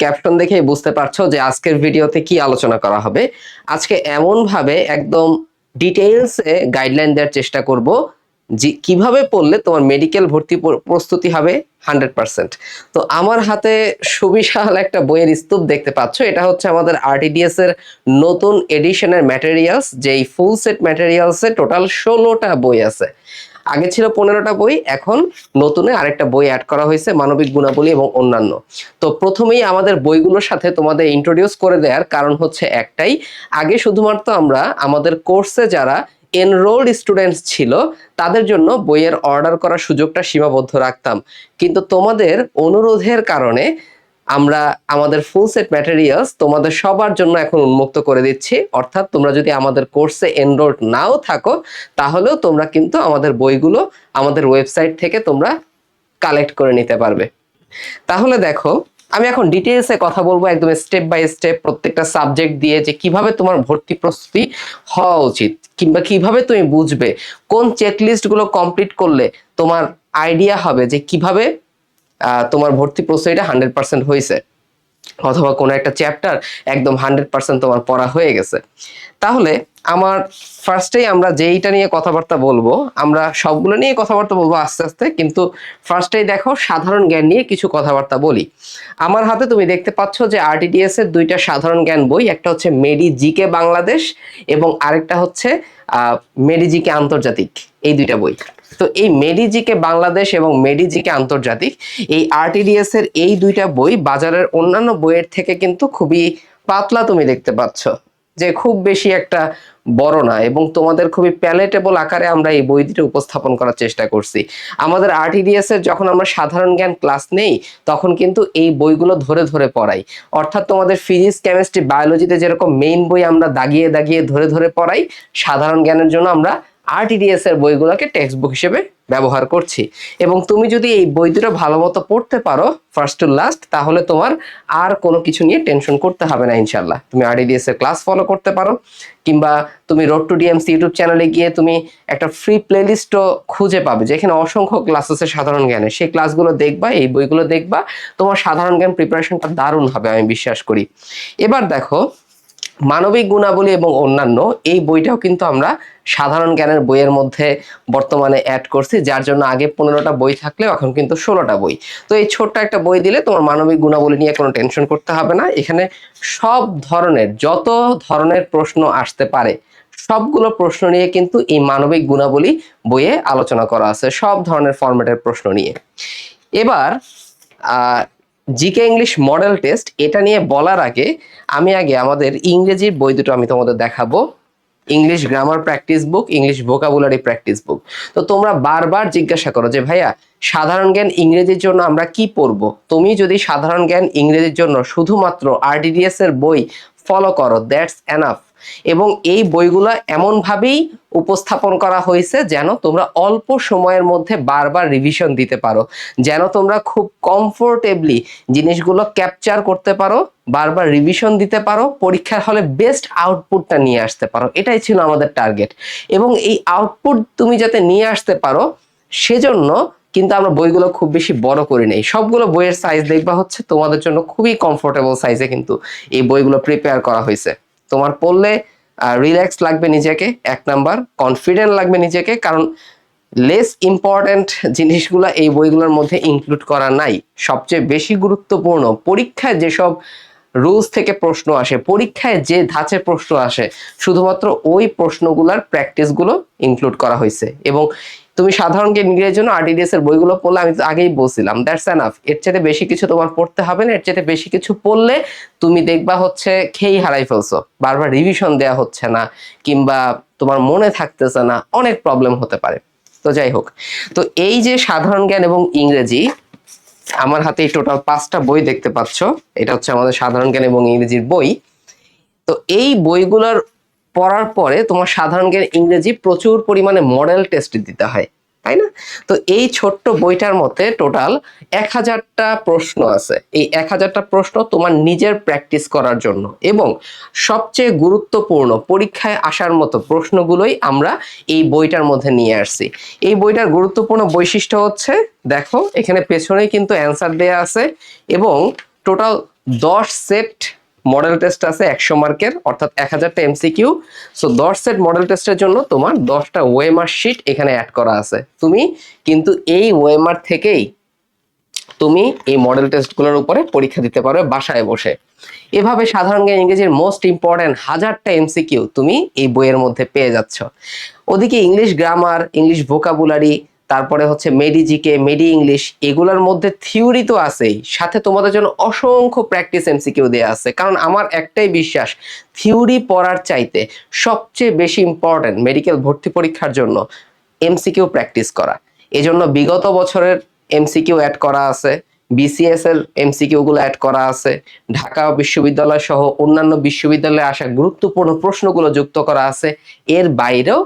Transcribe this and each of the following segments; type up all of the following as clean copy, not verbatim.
Caption দেখেই বুঝতে পারছো যে আজকের ভিডিওতে কি আলোচনা করা হবে। আজকে এমন ভাবে একদম ডিটেইলসে গাইডলাইন দেওয়ার চেষ্টা করব যে কিভাবে পড়লে তোমার মেডিকেল ভর্তি প্রস্তুতি হবে 100%। তো আমার হাতে সুবিশাল একটা বইয়ের স্তূপ দেখতে পাচ্ছ, এটা হচ্ছে আমাদের আরটিডিএস এর নতুন এডিশনের ম্যাটেরিয়ালস, যেই ফুল সেট ম্যাটেরিয়ালসে টোটাল 16টা বই আছে। আগে ছিল 15টা বই, এখন নতুনে আরেকটা বই অ্যাড করা হয়েছে, মানবিক গুণাবলী এবং অন্যান্য। তো প্রথমেই আমাদের বইগুলোর সাথে তোমাদের ইন্ট্রোডিউস করে দেওয়ার কারণ হচ্ছে একটাই, আগে শুধুমাত্র আমরা আমাদের কোর্সে যারা এনরোলড স্টুডেন্টস ছিল তাদের জন্য বইয়ের অর্ডার করার সুযোগটা সীমাবদ্ধ রাখতাম, কিন্তু তোমাদের অনুরোধের কারণে আমরা আমাদের ফুল সেট ম্যাটেরিয়ালস তোমাদের সবার জন্য এখন উন্মুক্ত করে দিচ্ছি। অর্থাৎ তোমরা যদি আমাদের কোর্সে এনরোলড নাও থাকো তাহলেও তোমরা কিন্তু আমাদের বইগুলো আমাদের ওয়েবসাইট থেকে তোমরা কালেক্ট করে নিতে পারবে। তাহলে দেখো, আমি এখন ডিটেইলসে কথা বলবো, একদম স্টেপ বাই স্টেপ প্রত্যেকটা সাবজেক্ট দিয়ে, যে কিভাবে তোমার ভর্তি প্রস্তুতি হওয়া উচিত, কিংবা কিভাবে তুমি বুঝবে কোন চেকলিস্ট গুলো কমপ্লিট করলে তোমার আইডিয়া হবে যে কিভাবে তোমার ভর্তি প্রস্তুতিটা 100% হয়েছে, অথবা কোনো একটা চ্যাপ্টার একদম 100% তোমার পড়া হয়ে গেছে। তাহলে আমার ফার্স্টেই আমরা যেইটা নিয়ে কথাবার্তা বলবো, আমরা সবগুলো নিয়ে কথাবার্তা বলবো আস্তে আস্তে, কিন্তু ফার্স্টেই দেখো সাধারণ জ্ঞান নিয়ে কিছু কথাবার্তা বলি। আমার হাতে তুমি দেখতে পাচ্ছ যে আরটিডিএস এর দুইটা সাধারণ জ্ঞান বই, একটা হচ্ছে মেডি জিকে বাংলাদেশ এবং আরেকটা হচ্ছে মেডি জিকে আন্তর্জাতিক, এই দুইটা বই। তো এই মেডি জিকে বাংলাদেশ এবং মেডি জিকে আন্তর্জাতিক, এই আরটিডিএস এর এই দুইটা বই বাজারের অন্যান্য বইয়ের থেকে কিন্তু খুবই পাতলা, তুমি দেখতে পাচ্ছ যে খুব বেশি একটা বড় না, এবং তোমাদের খুবই প্যালেটেবল আকারে আমরা এই বই দুটো উপস্থাপন করার চেষ্টা করছি। আমাদের আরটিডিএস এর যখন আমরা সাধারণ জ্ঞান ক্লাস নেই তখন কিন্তু এই বইগুলো ধরে ধরে পড়াই, অর্থাৎ তোমাদের ফিজিক্স কেমিস্ট্রি বায়োলজিতে যেরকম মেইন বই আমরা দাগিয়ে দাগিয়ে ধরে ধরে পড়াই, সাধারণ জ্ঞানের জন্য আমরা আরটিডিএস এর বইগুলোকে টেক্সট বুক হিসেবে ব্যবহার করছি। এবং তুমি যদি এই বই দুটো ভালো মতো পড়তে পারো ফার্স্ট টু লাস্ট, তাহলে তোমার আর কোনো কিছু নিয়ে টেনশন করতে হবে না ইনশাল্লাহ। তুমি আরটিডিএস এর ক্লাস ফলো করতে পারো, কিংবা তুমি রোড টু ডিএমসি ইউটিউব চ্যানেলে গিয়ে তুমি একটা ফ্রি প্লেলিস্টও খুঁজে পাবে যেখানে অসংখ্য ক্লাস আছে সাধারণ জ্ঞানের, সেই ক্লাসগুলো দেখবা, এই বইগুলো দেখবা, তোমার সাধারণ জ্ঞান প্রিপারেশনটা দারুণ হবে আমি বিশ্বাস করি। এবার দেখো, মানবিক গুণাবলী এবং অন্যান্য, এই বইটাও কিন্তু আমরা সাধারণ জ্ঞানের বইয়ের মধ্যে বর্তমানে অ্যাড করছি, যার জন্য আগে 15টা বই থাকলেও এখন কিন্তু 16টা বই। তো এই ছোট্ট একটা বই দিলে তোমার মানবিক গুণাবলী নিয়ে কোনো টেনশন করতে হবে না। এখানে সব ধরনের, যত ধরনের প্রশ্ন আসতে পারে সবগুলো প্রশ্ন নিয়ে কিন্তু এই মানবিক গুণাবলী বইয়ে আলোচনা করা আছে, সব ধরনের ফরম্যাটের প্রশ্ন নিয়ে। এবার জিকে ইংলিশ মডেল টেস্ট, এটা নিয়ে বলার আগে আমি আমাদের ইংরেজির বই দুটো আমি তোমাদের দেখাবো, ইংলিশ গ্রামার প্র্যাকটিস বুক, ইংলিশ ভোকাবুলারি প্র্যাকটিস বুক। তো তোমরা বারবার জিজ্ঞাসা করো যে ভাইয়া সাধারণ জ্ঞান ইংরেজির জন্য আমরা কি পড়বো। তুমি যদি সাধারণ জ্ঞান ইংরেজির জন্য শুধুমাত্র আরটিডিএস এর বই ফলো করো, দ্যাটস এনাফ। এবং এই বইগুলো এমনভাবেই উপস্থাপন করা হয়েছে যেন তোমরা অল্প সময়ের মধ্যে বারবার রিভিশন দিতে পারো, যেন তোমরা খুব কমফোর্টেবলি জিনিসগুলো ক্যাপচার করতে পারো, বারবার রিভিশন দিতে পারো, পরীক্ষার হলে বেস্ট আউটপুটটা নিয়ে আসতে পারো। এটাই ছিল আমাদের টার্গেট। এবং এই আউটপুট তুমি যাতে নিয়ে আসতে পারো সেজন্য কিন্তু আমরা বইগুলো খুব বেশি বড় করি নাই, সবগুলো বইয়ের সাইজ দেখবা হচ্ছে তোমাদের জন্য খুবই কমফোর্টেবল সাইজে কিন্তু এই বইগুলো প্রিপেয়ার করা হয়েছে। তোমার পড়লে রিল্যাক্স লাগবে নিজেকে, এক নাম্বার কনফিডেন্ট লাগবে নিজেকে, কারণ লেস ইম্পর্টেন্ট জিনিসগুলো এই বইগুলোর মধ্যে ইনক্লুড করা নাই। সবচেয়ে বেশি গুরুত্বপূর্ণ, পরীক্ষায় যেসব রুলস থেকে প্রশ্ন আসে, পরীক্ষায় যে ধাঁচের প্রশ্ন আসে, শুধুমাত্র ওই প্রশ্নগুলোর প্র্যাকটিসগুলো ইনক্লুড করা হয়েছে। এবং তুমি সাধারণ জ্ঞান ইংরেজির জন্য আরটিডিএস এর বইগুলো পড়লে, আমি তো আগেই বলছিলাম, দ্যাটস এনাফ। এর চাইতে বেশি কিছু তোমার পড়তে হবে না। এর চাইতে বেশি কিছু পড়লে তুমি দেখবা হচ্ছে খেই হারাই ফেলছো, বারবার রিভিশন দেওয়া হচ্ছে না, কিংবা তোমার মনে থাকতেছে না, অনেক প্রবলেম হতে পারে। তো যাই হোক, তো এই যে সাধারণ জ্ঞান এবং ইংরেজি, আমার হাতে টোটাল 5টা বই দেখতে পাচ্ছ, এটা হচ্ছে আমাদের সাধারণ জ্ঞান এবং ইংরেজির বই। তো এই বইগুলোর পড়ার পরে তোমার সাধারণ জ্ঞান ইংরেজি প্রচুর পরিমাণে মডেল টেস্ট দিতে হয়, তাই না? তো এই ছোট্ট বইটার মধ্যে টোটাল 1000টা প্রশ্ন আছে। এই 1000টা প্রশ্ন তোমার নিজের প্র্যাকটিস করার জন্য, এবং সবচেয়ে গুরুত্বপূর্ণ পরীক্ষায় আসার মতো প্রশ্নগুলোই আমরা এই বইটার মধ্যে নিয়ে আসছি। এই বইটার গুরুত্বপূর্ণ বৈশিষ্ট্য হচ্ছে, দেখো এখানে পেছনেই কিন্তু অ্যান্সার দেয়া আছে, এবং টোটাল 10 সেট মডেল টেস্ট আছে 100 মার্কের, অর্থাৎ 1000টা এমসিকিউ। সো 10 সেট মডেল টেস্টের জন্য তোমার 10টা ওএমআর শিট এখানে অ্যাড করা আছে। তুমি কিন্তু এই ওএমআর থেকেই তুমি এই মডেল টেস্টগুলোর উপরে পরীক্ষা দিতে পারবে বাসায় বসে। এভাবে সাধারণ জ্ঞান ইংরেজির মোস্ট ইম্পর্টেন্ট 1000টা এমসিকিউ তুমি এই বইয়ের মধ্যে পেয়ে যাচ্ছ। ওদিকে ইংলিশ গ্রামার, ইংলিশ ভোকাবুলারি, তারপরে হচ্ছে মেডি জিকে, মেডি ইংলিশ, এগুলোর মধ্যে থিওরি তো আছেই, সাথে তোমাদের জন্য অসংখ্য প্র্যাকটিস এমসিকিউ দেওয়া আছে। কারণ আমার একটাই বিশ্বাস, থিওরি পড়ার চাইতে সবচেয়ে বেশি ইম্পর্টেন্ট মেডিকেল ভর্তি পরীক্ষার জন্য এমসিকিউ প্র্যাকটিস করা। এজন্য বিগত বছরের এমসিকিউ অ্যাড করা আছে, বিসিএস এর এমসিকিউ গুলো অ্যাড করা আছে, ঢাকা বিশ্ববিদ্যালয় সহ অন্যান্য বিশ্ববিদ্যালয়ে আসা গুরুত্বপূর্ণ প্রশ্নগুলো যুক্ত করা আছে। এর বাইরেও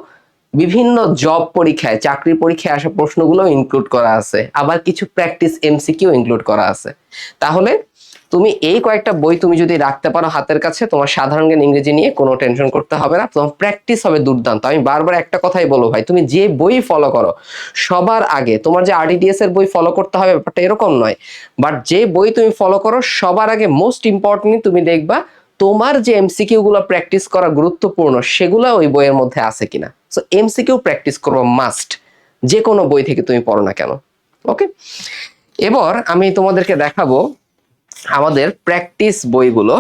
বিভিন্ন জব পরীক্ষায়, চাকরি পরীক্ষায় আসা প্রশ্নগুলো ইনক্লুড করা আছে, আবার কিছু প্র্যাকটিস এমসিকিউ ইনক্লুড করা আছে। তাহলে তুমি এই কয়েকটা বই তুমি যদি রাখতে পারো হাতের কাছে, তোমার সাধারণ জ্ঞান ইংরেজি নিয়ে কোনো টেনশন করতে হবে না, তোমার প্র্যাকটিস হবে দুর্দান্ত। আমি বারবার একটা কথাই বলবো ভাই, তুমি যে বই ফলো করো সবার আগে, তোমার যে আরটিডিএস এর বই ফলো করতে হবে ব্যাপারটা এরকম নয়, বাট যে বই তুমি ফলো করো সবার আগে মোস্ট ইম্পর্টেন্ট তুমি দেখবা তোমার যে এমসিকিউ গুলো প্র্যাকটিস করা গুরুত্বপূর্ণ সেগুলো ওই বইয়ের মধ্যে আছে কিনা। সো এমসিকিউ প্র্যাকটিস করবো মাস্ট, যে কোনো বই থেকে তুমি পড়ো না কেন। ওকে, এবার আমি তোমাদেরকে দেখাবো আমাদের প্র্যাকটিস বইগুলো।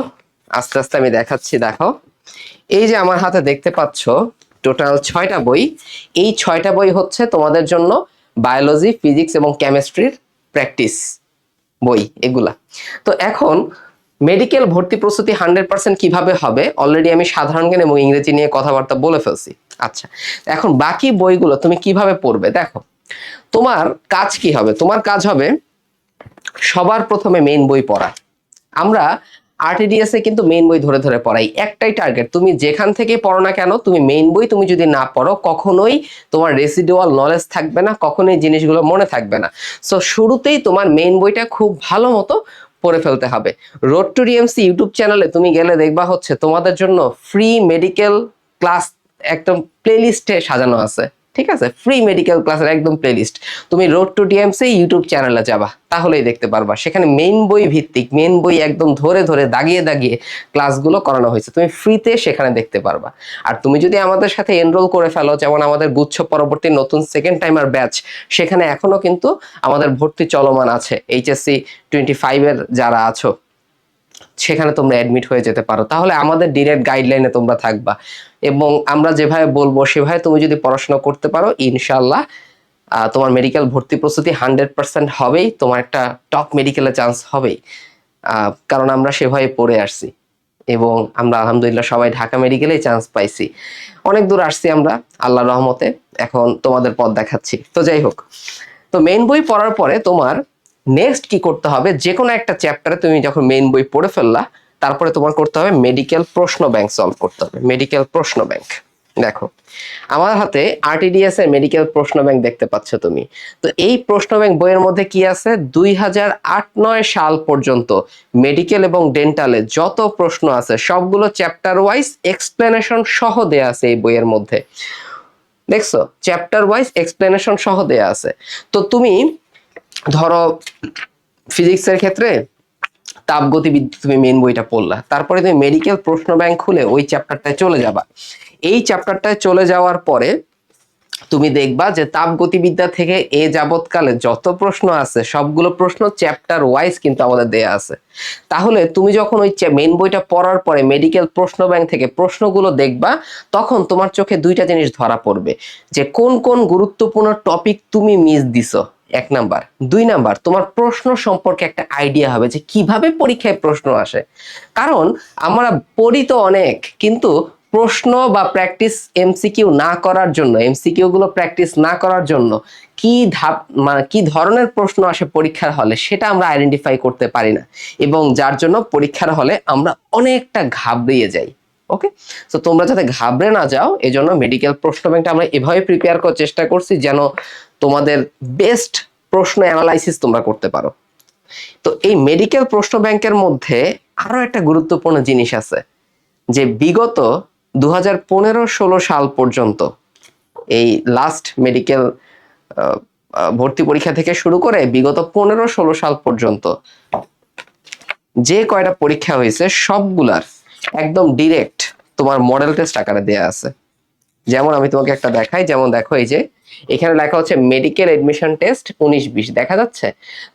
আস্তে আস্তে আমি দেখাচ্ছি, দেখো এই যে আমার হাতে দেখতে পাচ্ছ টোটাল 6টা বই। এই 6টা বই হচ্ছে তোমাদের জন্য বায়োলজি, ফিজিক্স এবং কেমিস্ট্রির প্র্যাকটিস বই এগুলা। তো এখন মেডিকেল ভর্তি প্রস্তুতি 100% কিভাবে হবে, অলরেডি আমি সাধারণ জ্ঞান এবং ইংরেজি নিয়ে কথাবার্তা বলে ফেলছি। আচ্ছা, এখন বাকি বইগুলো তুমি কিভাবে পড়বে দেখো। তোমার কাজ কি হবে, তোমার কাজ হবে সবার প্রথমে মেইন বই পড়া। আমরা আরটিডিএস এ কিন্তু মেইন বই ধরে ধরে পড়াই, একটাই টার্গেট, তুমি যেখান থেকে পড়ো না কেন তুমি মেইন বই তুমি যদি না পড়ো কখনোই তোমার রেসিডুয়াল নলেজ থাকবে না, কখনোই জিনিসগুলো মনে থাকবে না। সো শুরুতেই তোমার মেইন বইটা খুব ভালো মতো পড়ে ফেলতে হবে। রোড টু ডিএমসি ইউটিউব চ্যানেলে তুমি গেলে দেখবা হচ্ছে তোমাদের জন্য ফ্রি মেডিকেল ক্লাস একদম প্লেলিস্টে সাজানো আছে, ঠিক আছে, ফ্রি মেডিকেল ক্লাসের একদম প্লেলিস্ট। তুমি রোড টু ডিএমসি ইউটিউব চ্যানেলে যাবা, তাহলেই দেখতে পারবা সেখানে মেইন বই ভিত্তিক, মেইন বই একদম ধরে ধরে দাগিয়ে দাগিয়ে ক্লাসগুলো করানো হয়েছে, তুমি ফ্রিতে সেখানে দেখতে পারবা। আর তুমি যদি আমাদের সাথে এনরোল করে ফেলো, যেমন আমাদের গুচ্ছ পরবর্তী নতুন সেকেন্ড টাইমার ব্যাচ, সেখানে এখনো কিন্তু আমাদের ভর্তি চলমান আছে। এইচএসসি 25 এর যারা আছো সেখানে তোমরা অ্যাডমিট হয়ে যেতে পারো, তাহলে আমাদের ডিরেক্ট গাইডলাইনে তোমরা থাকবা এবং আমরা যেভাবে বলবো সেভাবে তুমি যদি পড়াশোনা করতে পারো ইনশাল্লাহ তোমার মেডিকেল ভর্তি প্রস্তুতি 100% হবেই, তোমার একটা টপ মেডিকেলে চান্স হবেই। কারণ আমরা সেভাবে পড়ে আসছি এবং আমরা আলহামদুলিল্লাহ সবাই ঢাকা মেডিকেলেই চান্স পাইছি। অনেক দূর আসছি আমরা আল্লাহর রহমতে, এখন তোমাদের পথ দেখাচ্ছি। তো যাই হোক, তো মেইন বই পড়ার পরে তোমার নেক্সট কি করতে হবে, যে কোনো একটা চ্যাপ্টারে তুমি যখন মেইন বই পড়ে ফেললা তারপরে তোমার করতে হবে মেডিকেল প্রশ্ন ব্যাংক সলভ করতে হবে। মেডিকেল প্রশ্ন ব্যাংক, দেখো আমার হাতে আরটিডিএস এর মেডিকেল প্রশ্ন ব্যাংক দেখতে পাচ্ছ তুমি। তো এই প্রশ্ন ব্যাংক বইয়ের মধ্যে কি আছে, 2008-9 সাল পর্যন্ত মেডিকেল এবং ডেন্টালে যত প্রশ্ন আছে সবগুলো চ্যাপ্টার ওয়াইজ এক্সপ্লেনেশন সহ দেয়া আছে এই বইয়ের মধ্যে। দেখছো, চ্যাপ্টার ওয়াইজ এক্সপ্লেনেশন সহ দেয়া আছে। তো তুমি ধরো ফিজিক্সের ক্ষেত্রে তাপগতিবিদ্যা তুমি মেইন বইটা পড়লা, তারপরে তুমি মেডিকেল প্রশ্ন ব্যাংক খুলে ওই চ্যাপ্টারটায় চলে যাবা। এই চ্যাপ্টারটায় চলে যাওয়ার পরে তুমি দেখবা যে তাপগতিবিদ্যা থেকে এ যাবৎকালে যত প্রশ্ন আছে সবগুলো প্রশ্ন চ্যাপ্টার ওয়াইজ কিন্তু আমাদের দেয়া আছে। তাহলে তুমি যখন ওই মেইন বইটা পড়ার পরে মেডিকেল প্রশ্ন ব্যাংক থেকে প্রশ্নগুলো দেখবা, তখন তোমার চোখে দুইটা জিনিস ধরা পড়বে, যে কোন কোন গুরুত্বপূর্ণ টপিক তুমি মিস দিছো, 1 নাম্বার। 2 নাম্বার, তোমার প্রশ্ন সম্পর্কে একটা আইডিয়া হবে যে কিভাবে পরীক্ষায় প্রশ্ন আসে। কারণ আমরা পড়ি তো অনেক, কিন্তু প্রশ্ন বা প্র্যাকটিস এমসিকিউ না করার জন্য, এমসিকিউ গুলো প্র্যাকটিস না করার জন্য কি ধাপ মানে কি ধরনের প্রশ্ন আসে পরীক্ষার হলে সেটা আমরা আইডেন্টিফাই করতে পারি না, এবং যার জন্য পরীক্ষার হলে আমরা অনেকটা ঘাবড়িয়ে যাই। ওকে, তো তোমরা যাতে ঘাবড়ে না যাও এজন্য মেডিকেল প্রশ্ন ব্যাংকটা আমরা এভাবে প্রিপেয়ার করার চেষ্টা করছি যেন তোমাদের বেস্ট প্রশ্ন অ্যানালাইসিস তোমরা করতে পারো। তো এই মেডিকেল প্রশ্ন ব্যাংকের মধ্যে আরো একটা গুরুত্বপূর্ণ জিনিস আছে, যে বিগত 2015-16 সাল পর্যন্ত এই লাস্ট মেডিকেল ভর্তি পরীক্ষা থেকে শুরু করে বিগত 15-16 সাল পর্যন্ত যে কয়টা পরীক্ষা হয়েছে সবগুলার একদম ডিরেক্ট তোমার মডেল টেস্ট আকারে দেয়া আছে। যেমন আমি তোমাকে একটা দেখাই, যেমন দেখো এই যে এখানে লেখা হচ্ছে মেডিকেল এডমিশন টেস্ট 19-20 দেখা যাচ্ছে।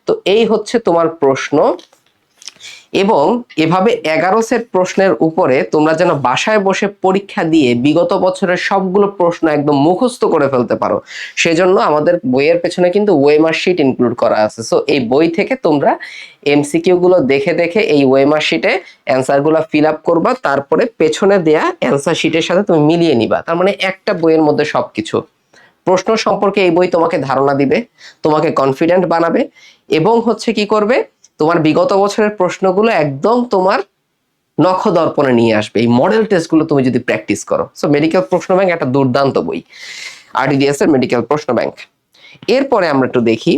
তো এই হচ্ছে তোমার প্রশ্ন, এবং এভাবে 11 সেট প্রশ্নের উপরে তোমরা যেন বাসায় বসে পরীক্ষা দিয়ে বিগত বছরের সবগুলো প্রশ্ন একদম মুখস্থ করে ফেলতে পারো, সেজন্য আমাদের বইয়ের পেছনে কিন্তু ওয়েমার শিট ইনক্লুড করা আছে। সো এই বই থেকে তোমরা এমসিকিউ গুলো দেখে দেখে এই ওয়েমার শিটে অ্যান্সার গুলো ফিল আপ করবা, তারপরে পেছনে দেয়া অ্যান্সার শিটের সাথে তুমি মিলিয়ে নিবা। তার মানে একটা বইয়ের মধ্যে সবকিছু। প্রশ্ন সম্পর্কে এই বই তোমাকে ধারণা দিবে, তোমাকে কনফিডেন্ট বানাবে, এবং হচ্ছে কি করবে, তোমার বিগত বছরের প্রশ্নগুলো একদম তোমার নখদর্পণে নিয়ে আসবে এই মডেল টেস্টগুলো তুমি যদি প্র্যাকটিস করো। সো মেডিকেল প্রশ্ন ব্যাংক একটা দুর্দান্ত বই, আরডিডিএস এর মেডিকেল প্রশ্ন ব্যাংক। এরপরে আমরা একটু দেখি,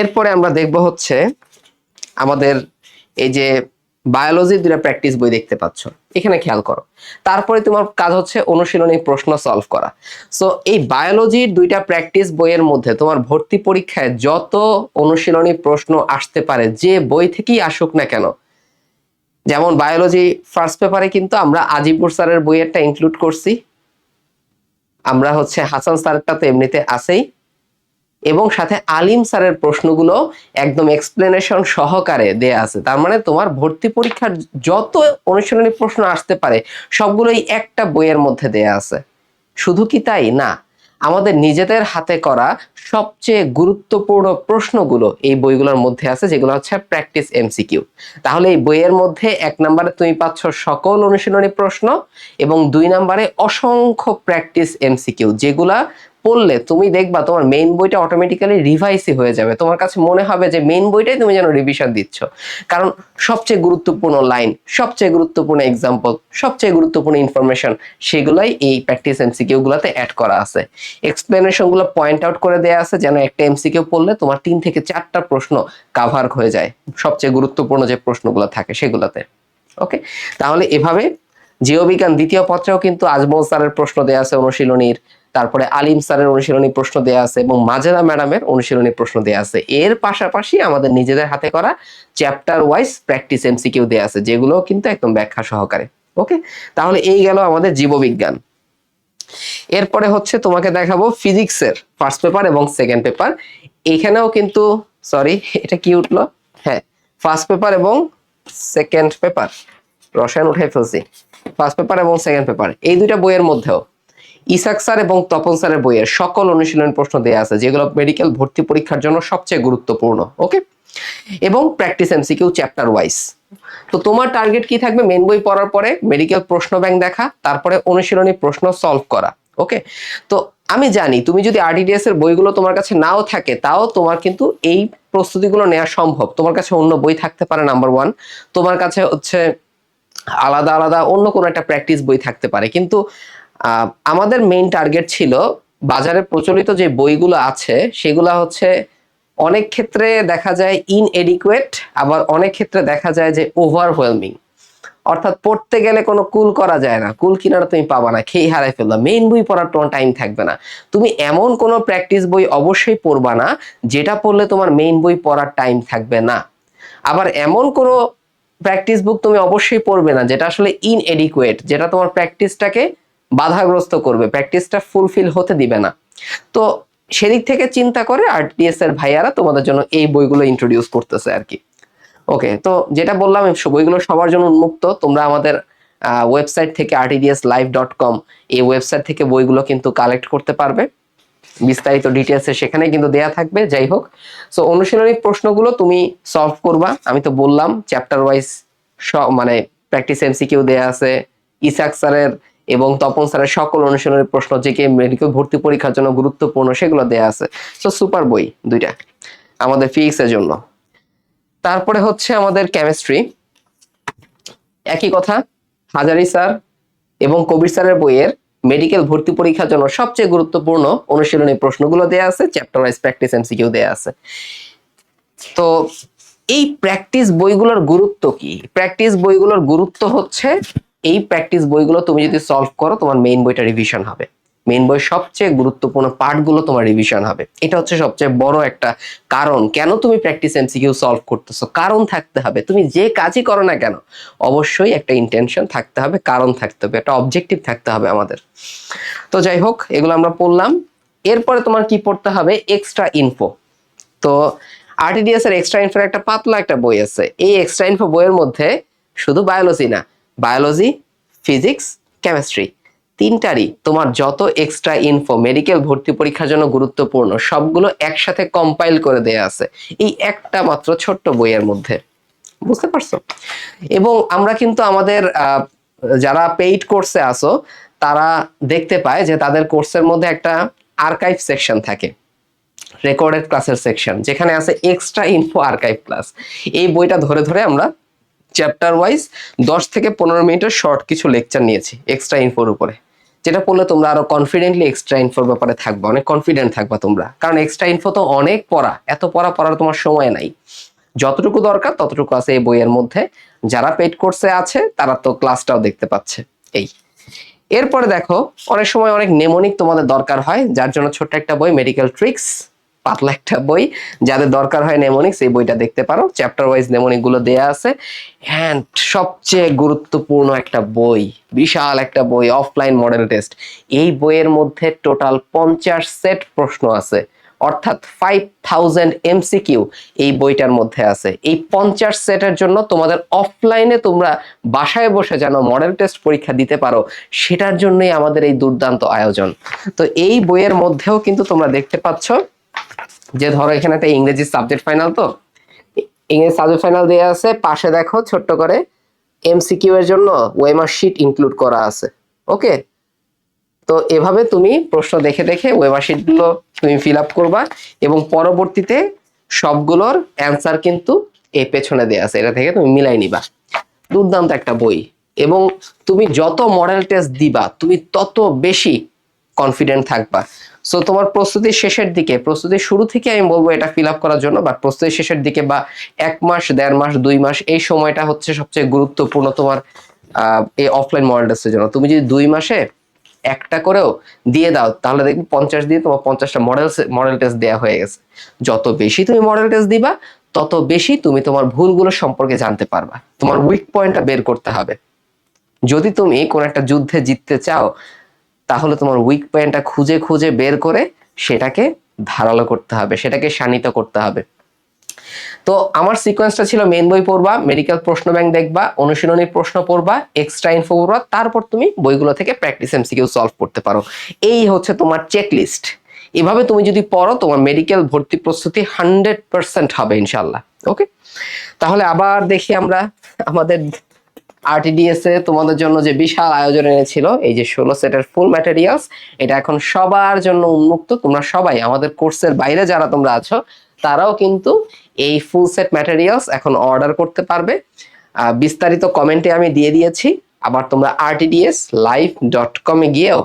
এরপরে আমরা দেখব হচ্ছে আমাদের এই যে বায়োলজির দুটা প্র্যাকটিস বই দেখতে পাচ্ছ, এখানে খেয়াল করো। তারপরে তোমার কাজ হচ্ছে অনুশীলনী প্রশ্ন সলভ করা। সো এই বায়োলজির দুইটা প্র্যাকটিস বইয়ের মধ্যে তোমার ভর্তি পরীক্ষায় যত অনুশীলনী প্রশ্ন আসতে পারে, যে বই থেকেই আসুক না কেন, যেমন বায়োলজি ফার্স্ট পেপারে কিন্তু আমরা আজিবুর স্যারের বইয়েরটা ইনক্লুড করছি, আমরা হচ্ছে হাসান স্যারেরটা তো এমনিতে আছেই, এবং সাথে আলিম স্যারের প্রশ্নগুলো একদম এক্সপ্লেনেশন সহকারে দেয়া আছে। তার মানে তোমার ভর্তি পরীক্ষার যত অনুশীলনী প্রশ্ন আসতে পারে সবগুলোই একটা বইয়ের মধ্যে দেয়া আছে। শুধু কি তাই না, আমাদের নিজেদের হাতে করা সবচেয়ে গুরুত্বপূর্ণ প্রশ্নগুলো এই বইগুলোর মধ্যে আছে, যেগুলো হচ্ছে প্র্যাকটিস এমসিকিউ। তাহলে এই বইয়ের মধ্যে 1 নম্বরে তুমি পাচ্ছ সকল অনুশীলনী প্রশ্ন, এবং 2 নম্বরে অসংখ্য প্র্যাকটিস এমসিকিউ, যেগুলা পড়লে তুমি দেখবা তোমার মেইন বইটা অটোমেটিক্যালি রিভাইসই হয়ে যাবে। তোমার কাছে মনে হবে যে মেইন বইটাই তুমি যেন রিভিশন দিচ্ছ, কারণ সবচেয়ে গুরুত্বপূর্ণ লাইন, সবচেয়ে গুরুত্বপূর্ণ এক্সাম্পল, সবচেয়ে গুরুত্বপূর্ণ ইনফরমেশন সেগুলাই এই প্র্যাকটিস এমসিকিউ গুলোতে অ্যাড করা আছে। এক্সপ্লেনেশন গুলো পয়েন্ট আউট করে দেয়া আছে, যেন একটা এমসিকিউ পড়লে তোমার 3 থেকে 4টা প্রশ্ন কভার হয়ে যায়, সবচেয়ে গুরুত্বপূর্ণ যে প্রশ্নগুলো থাকে সেগুলোতে। ওকে, তাহলে এভাবে জীববিজ্ঞান দ্বিতীয় পত্রেও কিন্তু আজমল স্যারের প্রশ্ন দেয়া আছে অনুশীলনীর, তারপরে আলিম স্যারের অনুশীলনী প্রশ্ন দেয়া আছে, এবং মাজেদা ম্যাডামের অনুশীলনী প্রশ্ন দেয়া আছে। এর পাশাপাশি আমাদের নিজেদের হাতে করা চ্যাপ্টার ওয়াইজ প্র্যাকটিস এমসিকিউ দেয়া আছে, যেগুলো কিন্তু একদম ব্যাখ্যা সহকারে। ওকে, তাহলে এই গেল আমাদের জীববিজ্ঞান। এরপরে হচ্ছে তোমাকে দেখাবো ফিজিক্সের ফার্স্ট পেপার এবং সেকেন্ড পেপার। এখানেও কিন্তু সরি, এটা কি উঠলো, হ্যাঁ, ফার্স্ট পেপার এবং সেকেন্ড পেপার, রসায়ন উঠাই ফেলছি। ফার্স্ট পেপার এবং সেকেন্ড পেপার এই দুইটা বইয়ের মধ্যেও ইসাক স্যার এবং তপন স্যারের বইয়ের সকল অনুশীলন প্রশ্ন দেয়া আছে, যেগুলো মেডিকেল ভর্তি পরীক্ষার জন্য সবচেয়ে গুরুত্বপূর্ণ। ওকে, এবং প্র্যাকটিস এমসিকিউ চ্যাপ্টার ওয়াইজ। তো তোমার টার্গেট কি থাকবে, মেন বই পড়ার পরে মেডিকেল প্রশ্ন ব্যাংক দেখা, তারপরে অনুশীলনী প্রশ্ন সলভ করা। ওকে, তো আমি জানি তুমি যদি আরডিডিএস এর বইগুলো তোমার কাছে নাও থাকে, তাও তোমার কিন্তু এই প্রস্তুতিগুলো নেওয়া সম্ভব। তোমার কাছে অন্য বই থাকতে পারে, নাম্বার 1, তোমার কাছে হচ্ছে আলাদা আলাদা অন্য কোনো একটা প্র্যাকটিস বই থাকতে পারে, কিন্তু আমাদের মেইন টার্গেট ছিল বাজারে প্রচলিত যে বইগুলো আছে সেগুলা হচ্ছে অনেক ক্ষেত্রে দেখা যায় ইনএডিকুয়েট, আবার অনেক ক্ষেত্রে দেখা যায় যে ওভারওয়েলমিং। অর্থাৎ পড়তে গেলে কোনো কুল করা যায় না, কুল কিনারা তুমি পাবা না, খেয়ে হারাই ফেলবা, মেইন বই পড়ার তোমার টাইম থাকবে না। তুমি এমন কোনো প্র্যাকটিস বই অবশ্যই পড়বা না যেটা পড়লে তোমার মেইন বই পড়ার টাইম থাকবে না। আবার এমন কোনো প্র্যাকটিস বুক তুমি অবশ্যই পড়বে না যেটা আসলে ইনএডিকুয়েট, যেটা তোমার প্র্যাকটিসটাকে বাধাগ্রস্ত করবে, প্র্যাকটিসটা ফুলফিল হতে দিবে না। তো সেদিক থেকে চিন্তা করে আরটিএস এর ভাইয়ারা তোমাদের জন্য এই বইগুলো ইন্ট্রোডিউস করতেছে আর কি। ওকে, তো যেটা বললাম বইগুলো সবার জন্য উন্মুক্ত। তোমরা আমাদের ওয়েবসাইট থেকে rtdslive.com এই ওয়েবসাইট থেকে বইগুলো কিন্তু কালেক্ট করতে পারবে, বিস্তারিত ডিটেলসে সেখানে কিন্তু দেয়া থাকবে। যাই হোক, সো অনুশীলনী প্রশ্নগুলো তুমি সলভ করবা। আমি তো বললাম চ্যাপ্টার ওয়াইজ মানে প্র্যাকটিস এমসিকিউ দেয়া আছে, ইসাক স্যারের এবং তপন স্যারের সকল অনুশীলনী প্রশ্ন যেকে মেডিকেল ভর্তি পরীক্ষার জন্য গুরুত্বপূর্ণ সেগুলো দেয়া আছে। সো সুপার বই দুইটা আমাদের ফিজিক্সের জন্য। তারপরে হচ্ছে আমাদের কেমিস্ট্রি, একই কথা, হাজারি স্যার এবং কবির স্যারের বইয়ের মেডিকেল ভর্তি পরীক্ষার জন্য সবচেয়ে গুরুত্বপূর্ণ অনুশীলনী প্রশ্নগুলো দেয়া আছে, চ্যাপ্টার ওয়াইজ প্র্যাকটিস এমসিকিউ দেয়া আছে। তো এই প্র্যাকটিস বইগুলোর গুরুত্ব কি? প্র্যাকটিস বইগুলোর গুরুত্ব হচ্ছে এই প্র্যাকটিস বইগুলো তুমি যদি সলভ করো তোমার মেইন বইটা রিভিশন হবে। মেইন বই সবচেয়ে গুরুত্বপূর্ণ পার্টগুলো তোমার রিভিশন হবে। এটা হচ্ছে সবচেয়ে বড় একটা কারণ কেন তুমি প্র্যাকটিস এমসিকিউ সলভ করতেছো। কারণ থাকতে হবে, তুমি যে কাজই করো না কেন অবশ্যই একটা ইন্টেনশন থাকতে হবে, কারণ থাকতে হবে, একটা অবজেক্টিভ থাকতে হবে আমাদের। তো যাই হোক, এগুলো আমরা পড়লাম। এরপরে তোমার কি পড়তে হবে, এক্সট্রা ইনফো। তো আরটিডিএস এর এক্সট্রা ইনফোর একটা পাতলা একটা বই আছে। এই এক্সট্রা ইনফো বইয়ের মধ্যে শুধু বায়োলজি না, বায়োলজি, ফিজিক্স, কেমিস্ট্রি তিনটারই তোমার যত এক্সট্রা ইনফো মেডিকেল ভর্তি পরীক্ষার জন্য গুরুত্বপূর্ণ সবগুলো একসাথে কম্পাইল করে দেয়া আছে এই একটা মাত্র ছোট্ট বইয়ের মধ্যে। বুঝতে পারছো? এবং আমরা কিন্তু আমাদের যারা পেইড কোর্সে আসো তারা দেখতে পায় যে তাদের কোর্সের মধ্যে একটা আর্কাইভ সেকশন থাকে, রেকর্ডেড ক্লাসের সেকশন, যেখানে আছে এক্সট্রা ইনফো আর্কাইভ ক্লাস। এই বইটা ধরে ধরে আমরা চ্যাপ্টার ওয়াইজ 10 থেকে 15 মিনিটের শর্ট কিছু লেকচার নিয়েছি এক্সট্রা ইনফোর উপরে, যেটা পড়লে তোমরা আরো কনফিডেন্টলি এক্সট্রা ইনফোর ব্যাপারে থাকবা, অনেক কনফিডেন্ট থাকবা তোমরা। কারণ এক্সট্রা ইনফো তো অনেক পড়া, এত পড়ার তোমার সময় নাই। যতটুকু দরকার ততটুকু আছে এই বইয়ের মধ্যে। যারা পেইড কোর্সে আছে তারা তো ক্লাসটাও দেখতে পাচ্ছে। এই এরপরে দেখো, অনেক সময় অনেক নেমোনিক তোমাদের দরকার হয়, যার জন্য ছোট্ট একটা বই মেডিকেল ট্রিক্স, পাতলা একটা বই। যাদের দরকার হয় নেমোনিক্স, এই বইটা দেখতে পারো, চ্যাপ্টার ওয়াইজ নেমোনিক গুলো দেয়া আছে। অ্যান্ড সবচেয়ে গুরুত্বপূর্ণ একটা বই, বিশাল একটা বই, অফলাইন মডেল টেস্ট। এই বইয়ের মধ্যে টোটাল 50 সেট প্রশ্ন আছে, অর্থাৎ 5000 এমসিকিউ এই বইটার মধ্যে আছে। এই 50 সেটের জন্য তোমাদের অফলাইনে তোমরা বাসায় বসে যেন মডেল টেস্ট পরীক্ষা দিতে পারো, সেটার জন্যই আমাদের এই দুর্দান্ত আয়োজন। তো এই বইয়ের মধ্যেও কিন্তু তোমরা দেখতে পাচ্ছ যে ধরো এখানে একটা ইংরেজি সাবজেক্ট ফাইনাল, তো ইংরেজি সাবজেক্ট ফাইনাল দেয়া আছে, পাশে দেখো ছোট্ট করে এমসিকিউ এর জন্য ওয়েমার শিট ইনক্লুড করা আছে। ওকে, তো এভাবে তুমি প্রশ্ন দেখে দেখে ওয়েমার শিট গুলো তুমি ফিল আপ করবা এবং পরবর্তীতে সবগুলোর অ্যান্সার কিন্তু এই পেছনে দেয়া আছে, এটা থেকে তুমি মিলাই নিবা। দুর্দান্ত একটা বই, এবং তুমি যত মডেল টেস্ট দিবা তুমি তত বেশি কনফিডেন্ট থাকবা। সো তোমার প্রস্তুতির শেষের দিকে, প্রস্তুতির শুরু থেকে আমি বলবো এটা ফিল আপ করার জন্য, বাট প্রস্তুতির শেষের দিকে বা 1 মাস, 1.5 মাস, 2 মাস এই সময়টা হচ্ছে সবচেয়ে গুরুত্বপূর্ণ তোমার এই অফলাইন মডেল টেস্টের জন্য। তুমি যদি 2 মাসে একটা করেও দিয়ে দাও তাহলে দেখবি 50 দিয়ে তোমার 50টা মডেল টেস্ট দেওয়া হয়ে গেছে। যত বেশি তুমি মডেল টেস্ট দিবা তত বেশি তুমি তোমার ভুলগুলো সম্পর্কে জানতে পারবা, তোমার উইক পয়েন্টটা বের করতে হবে। যদি তুমি কোন একটা যুদ্ধে জিততে চাও তাহলে তোমার উইক পয়েন্টটা খুঁজে খুঁজে বের করে সেটাকে ধারালো করতে হবে, সেটাকে শানিত করতে হবে। তো আমার সিকোয়েন্সটা ছিল মেইন বই পড়বা, মেডিকেল প্রশ্ন ব্যাংক দেখবা, অনুশীলনী প্রশ্ন পড়বা, এক্সট্রা ইনফো পড়বা, তারপর তুমি বইগুলো থেকে প্র্যাকটিস এমসিকিউ সলভ করতে পারো। এই হচ্ছে তোমার চেকলিস্ট। এভাবে তুমি যদি পড়ো তোমার মেডিকেল ভর্তি প্রস্তুতি 100% হবে ইনশাল্লাহ। ওকে, তাহলে আবার দেখি আমরা আমাদের আরটিডিএস এ তোমাদের জন্য যে বিশাল আয়োজন এনেছিল, এই যে 16 সেটের ফুল ম্যাটেরিয়ালস, এটা এখন সবার জন্য উন্মুক্ত। তোমরা সবাই আমাদের কোর্সের বাইরে যারা তোমরা আছো তারাও কিন্তু এই ফুল সেট ম্যাটেরিয়ালস এখন অর্ডার করতে পারবে। বিস্তারিত কমেন্টে আমি দিয়ে দিয়েছি। আবার তোমরা rtdslive.com এ গিয়েও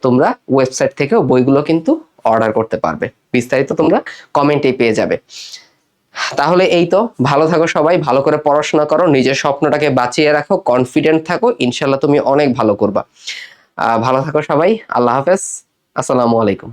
তোমরা ওয়েবসাইট থেকেও বইগুলো কিন্তু অর্ডার করতে পারবে, বিস্তারিত তোমরা কমেন্টে পেয়ে যাবে। তাহলে এই তো, ভালো থাকো সবাই, ভালো করে পড়াশোনা করো, নিজের স্বপ্নটাকে বাঁচিয়ে রাখো, কনফিডেন্ট থাকো, ইনশাল্লাহ তুমি অনেক ভালো করবা। ভালো থাকো সবাই, আল্লাহ হাফেজ, আসসালামু আলাইকুম।